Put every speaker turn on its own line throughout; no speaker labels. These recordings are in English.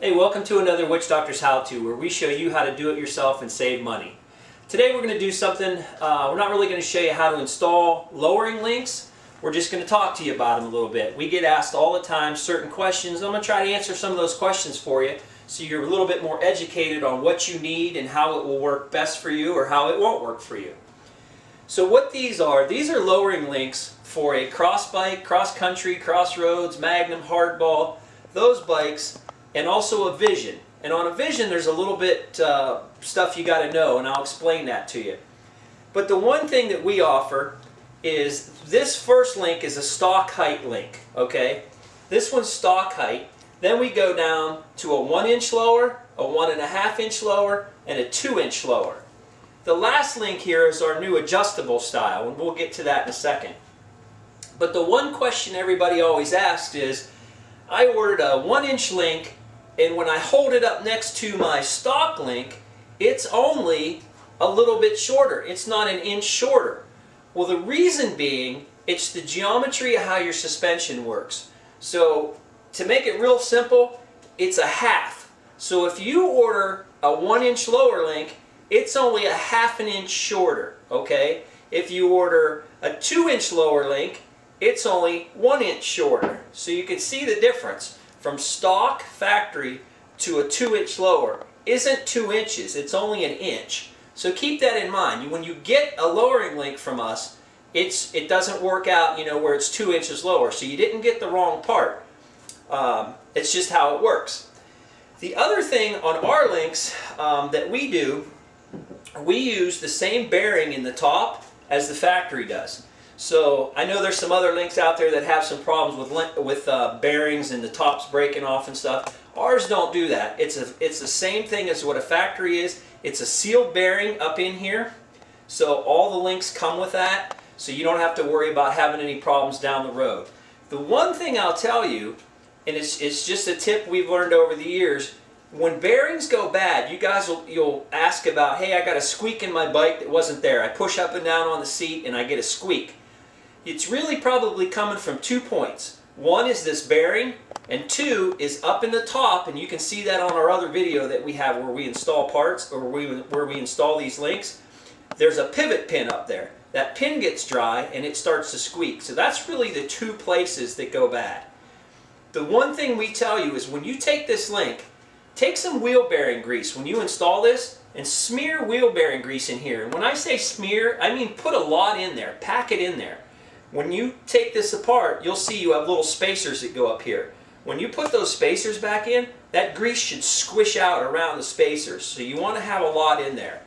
Hey, welcome to another Witch Doctors How-To, where we show you how to do it yourself and save money. Today we're going to do something, we're not really going to show you how to install lowering links. We're just going to talk to you about them a little bit. We get asked all the time certain questions. I'm going to try to answer some of those questions for you so you're a little bit more educated on what you need and how it will work best for you or how it won't work for you. So what these are lowering links for a cross bike, cross country, crossroads, Magnum, hardball, those bikes, and also a Vision. And on a Vision there's a little bit stuff you got to know, and I'll explain that to you. But the one thing that we offer is this first link is a stock height link, okay? This one's stock height. Then we go down to a 1-inch lower, a 1.5-inch lower, and a 2-inch lower. The last link here is our new adjustable style, and we'll get to that in a second. But the one question everybody always asks is, I ordered a 1-inch link, and when I hold it up next to my stock link, it's only a little bit shorter. It's not an inch shorter. Well, the reason being, it's the geometry of how your suspension works. So, to make it real simple, it's a half. So if you order a 1-inch lower link, it's only a 1/2 inch shorter, okay? If you order a 2-inch lower link, it's only 1 inch shorter. So you can see the difference. From stock factory to a 2-inch lower isn't 2 inches, it's only an inch. So keep that in mind. When you get a lowering link from us, it doesn't work out, you know, where it's 2 inches lower. So you didn't get the wrong part. It's just how it works. The other thing on our links that we do, we use the same bearing in the top as the factory does. So I know there's some other links out there that have some problems with bearings and the tops breaking off and stuff. Ours don't do that. It's the same thing as what a factory is. It's a sealed bearing up in here. So all the links come with that. So you don't have to worry about having any problems down the road. The one thing I'll tell you, and it's just a tip we've learned over the years, when bearings go bad, you guys you'll ask about, hey, I got a squeak in my bike that wasn't there. I push up and down on the seat and I get a squeak. It's really probably coming from 2 points. One is this bearing, and 2 is up in the top, and you can see that on our other video that we have where we install parts, or where we install these links. There's a pivot pin up there. That pin gets dry and it starts to squeak. So that's really the 2 places that go bad. The one thing we tell you is when you take this link, take some wheel bearing grease when you install this and smear wheel bearing grease in here. And when I say smear, I mean put a lot in there, pack it in there. When you take this apart, you'll see you have little spacers that go up here. When you put those spacers back in, that grease should squish out around the spacers. So you want to have a lot in there.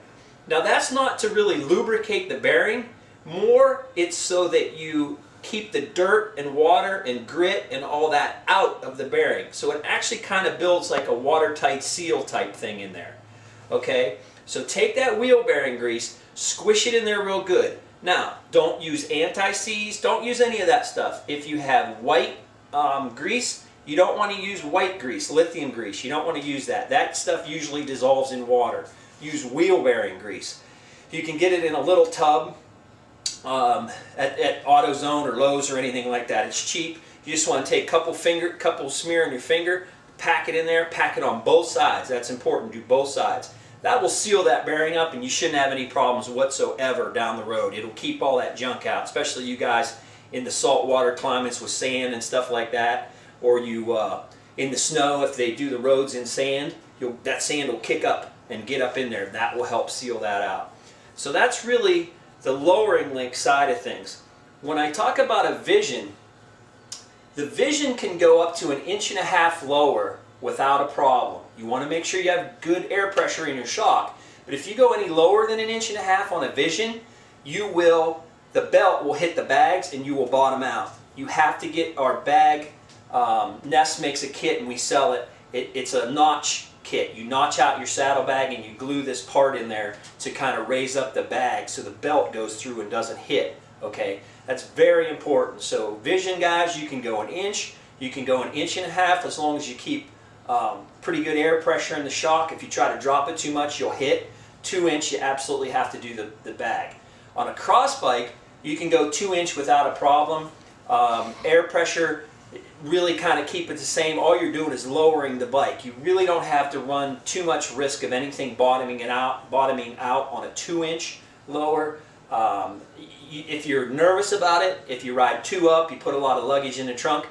Now that's not to really lubricate the bearing. More, it's so that you keep the dirt and water and grit and all that out of the bearing. So it actually kind of builds like a watertight seal type thing in there. Okay? So take that wheel bearing grease, squish it in there real good. Now, don't use anti-seize, don't use any of that stuff. If you have white grease, you don't want to use white grease, lithium grease. You don't want to use that. That stuff usually dissolves in water. Use wheel bearing grease. You can get it in a little tub at AutoZone or Lowe's or anything like that. It's cheap. You just want to take a couple smear on your finger, pack it in there, pack it on both sides. That's important. Do both sides. That will seal that bearing up, and you shouldn't have any problems whatsoever down the road. It'll keep all that junk out, especially you guys in the saltwater climates with sand and stuff like that, or you in the snow if they do the roads in sand. That sand will kick up and get up in there. That will help seal that out. So that's really the lowering link side of things. When I talk about a Vision, the Vision can go up to 1.5 inches lower without a problem. You want to make sure you have good air pressure in your shock. But if you go any lower than 1.5 inches on a Vision, the belt will hit the bags and you will bottom out. You have to get our bag. Nest makes a kit and we sell it. It's a notch kit. You notch out your saddlebag and you glue this part in there to kind of raise up the bag so the belt goes through and doesn't hit. Okay, that's very important. So Vision guys, you can go 1 inch. You can go 1.5 inches as long as you keep pretty good air pressure in the shock. If you try to drop it too much, you'll hit. 2 inch, you absolutely have to do the bag. On a cross bike, you can go 2 inch without a problem. Air pressure really kind of keep it the same, all you're doing is lowering the bike. You really don't have to run too much risk of anything bottoming out on a 2-inch lower. If you're nervous about it, if you ride 2 up, you put a lot of luggage in the trunk,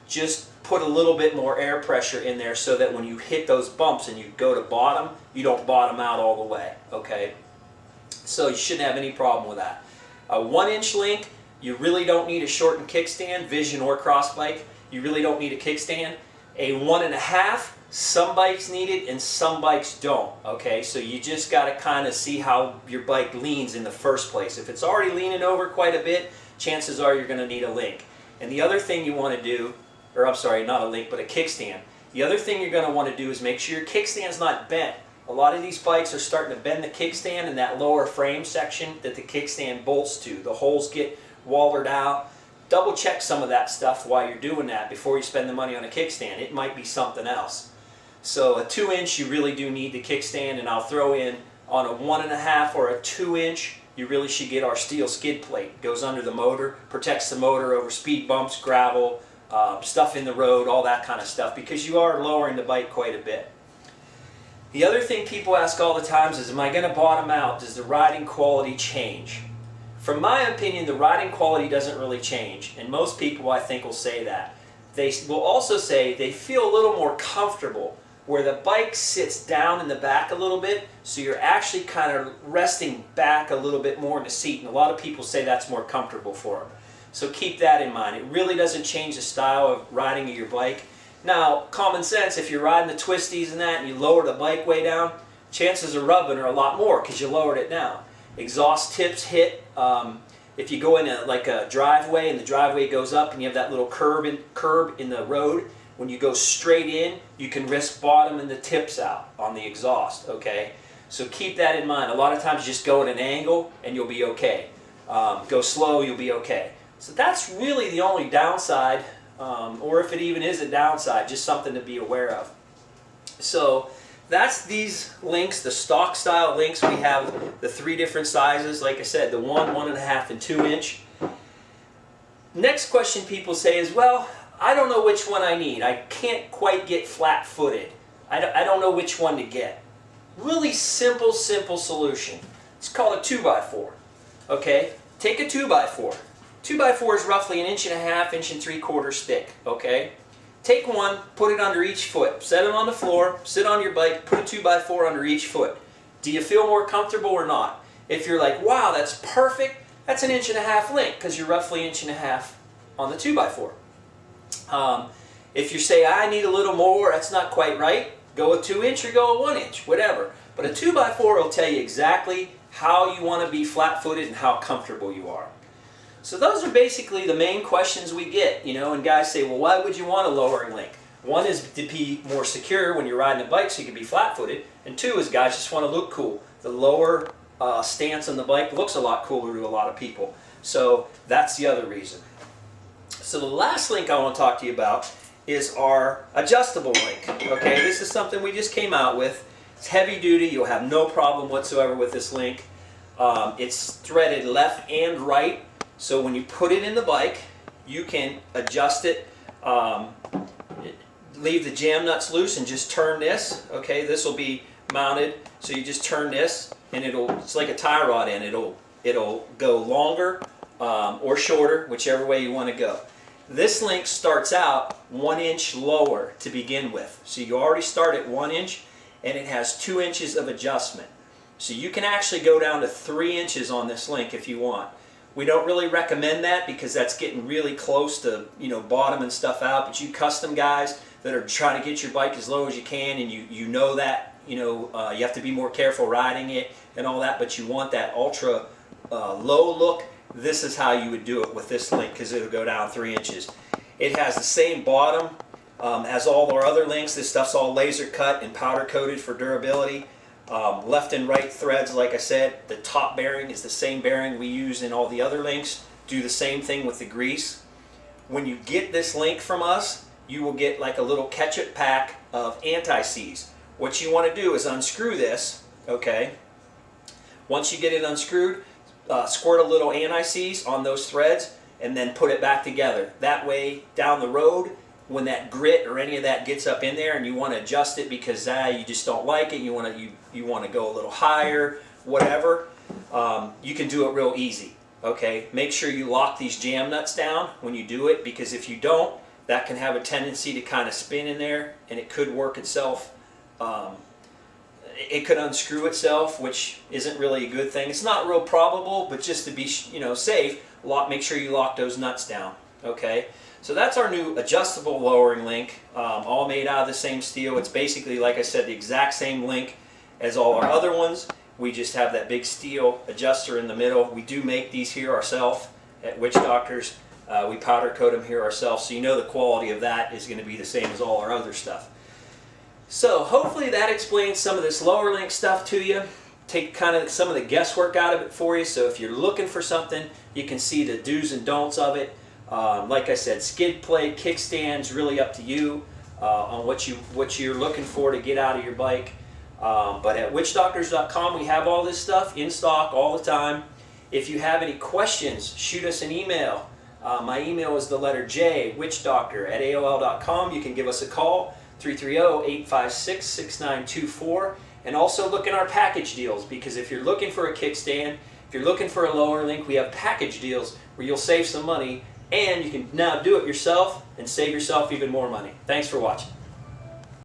just put a little bit more air pressure in there so that when you hit those bumps and you go to bottom, you don't bottom out all the way, okay? So you shouldn't have any problem with that. A 1-inch link, you really don't need a shortened kickstand, Vision or cross bike. You really don't need a kickstand. A 1.5, some bikes need it and some bikes don't, okay? So you just got to kind of see how your bike leans in the first place. If it's already leaning over quite a bit, chances are you're going to need a link. And the other thing you want to do, or I'm sorry, not a link, but a kickstand. The other thing you're going to want to do is make sure your kickstand's not bent. A lot of these bikes are starting to bend the kickstand in that lower frame section that the kickstand bolts to. The holes get wallered out. Double check some of that stuff while you're doing that before you spend the money on a kickstand. It might be something else. So a 2-inch, you really do need the kickstand, and I'll throw in on a 1.5 or a 2-inch, you really should get our steel skid plate. It goes under the motor, protects the motor over speed bumps, gravel, stuff in the road, all that kind of stuff, because you are lowering the bike quite a bit. The other thing people ask all the time is, am I going to bottom out? Does the riding quality change? From my opinion, the riding quality doesn't really change, and most people, I think, will say that. They will also say they feel a little more comfortable where the bike sits down in the back a little bit, so you're actually kind of resting back a little bit more in the seat, and a lot of people say that's more comfortable for them. So keep that in mind. It really doesn't change the style of riding your bike. Now, common sense, if you're riding the twisties and that, and you lower the bike way down, chances of rubbing are a lot more because you lowered it down. Exhaust tips hit. If you go in like a driveway and the driveway goes up and you have that little curb in the road, when you go straight in, you can risk bottoming the tips out on the exhaust, okay? So keep that in mind. A lot of times just go at an angle and you'll be okay. Go slow, you'll be okay. So that's really the only downside, or if it even is a downside, just something to be aware of. So that's these links, the stock style links. We have the 3 different sizes, like I said, the 1, 1.5, and 2-inch. Next question people say is, well, I don't know which one I need. I can't quite get flat-footed. I don't know which one to get. Really simple solution. It's called a 2x4. Okay? Take a 2x4. 2x4 is roughly 1.5 inches, 1 3/4 thick. Okay? Take one, put it under each foot. Set it on the floor, sit on your bike, put a 2x4 under each foot. Do you feel more comfortable or not? If you're like, wow, that's perfect, that's 1.5 inch link because you're roughly 1.5 inches on the 2x4. If you say, I need a little more, that's not quite right, go a 2-inch or go a 1-inch, whatever. But a 2x4 will tell you exactly how you want to be flat-footed and how comfortable you are. So those are basically the main questions we get, you know, and guys say, well, why would you want a lowering link? One is to be more secure when you're riding a bike so you can be flat-footed, and 2 is guys just want to look cool. The lower stance on the bike looks a lot cooler to a lot of people. So that's the other reason. So the last link I want to talk to you about is our adjustable link. Okay, this is something we just came out with. It's heavy duty. You'll have no problem whatsoever with this link. It's threaded left and right. So when you put it in the bike, you can adjust it, leave the jam nuts loose and just turn this. Okay, this will be mounted. So you just turn this and it's like a tie rod end. It'll go longer or shorter, whichever way you want to go. This link starts out 1 inch lower to begin with. So you already start at 1 inch and it has 2 inches of adjustment. So you can actually go down to 3 inches on this link if you want. We don't really recommend that because that's getting really close to, you know, bottoming stuff out. But you custom guys that are trying to get your bike as low as you can, and you know that, you know, you have to be more careful riding it and all that, but you want that ultra low look, this is how you would do it with this link because it'll go down 3 inches. It has the same bottom as all our other links. This stuff's all laser cut and powder coated for durability. Left and right threads, like I said. The top bearing is the same bearing we use in all the other links. Do the same thing with the grease. When you get this link from us, you will get like a little ketchup pack of anti-seize. What you want to do is unscrew this, okay? Once you get it unscrewed, squirt a little anti-seize on those threads and then put it back together. That way, down the road, when that grit or any of that gets up in there and you want to adjust it because you just don't like it, you want to go a little higher, whatever, you can do it real easy. Okay, make sure you lock these jam nuts down when you do it, because if you don't, that can have a tendency to kind of spin in there, and it could work itself. It could unscrew itself, which isn't really a good thing. It's not real probable, but just to be safe, make sure you lock those nuts down. Okay, so that's our new adjustable lowering link, all made out of the same steel. It's basically, like I said, the exact same link as all our other ones. We just have that big steel adjuster in the middle. We do make these here ourselves at Witchdoctors. We powder coat them here ourselves, so you know the quality of that is going to be the same as all our other stuff. So hopefully that explains some of this lower link stuff to you. Take kind of some of the guesswork out of it for you, so if you're looking for something, you can see the do's and don'ts of it. Like I said, skid plate, kickstands, really up to you on what you're looking for to get out of your bike. But at witchdoctors.com we have all this stuff in stock all the time. If you have any questions, shoot us an email. My email is the letter J, witchdoctor@aol.com. You can give us a call, 330-856-6924. And also look in our package deals, because if you're looking for a kickstand, if you're looking for a lower link, we have package deals where you'll save some money, and you can now do it yourself and save yourself even more money. Thanks for watching.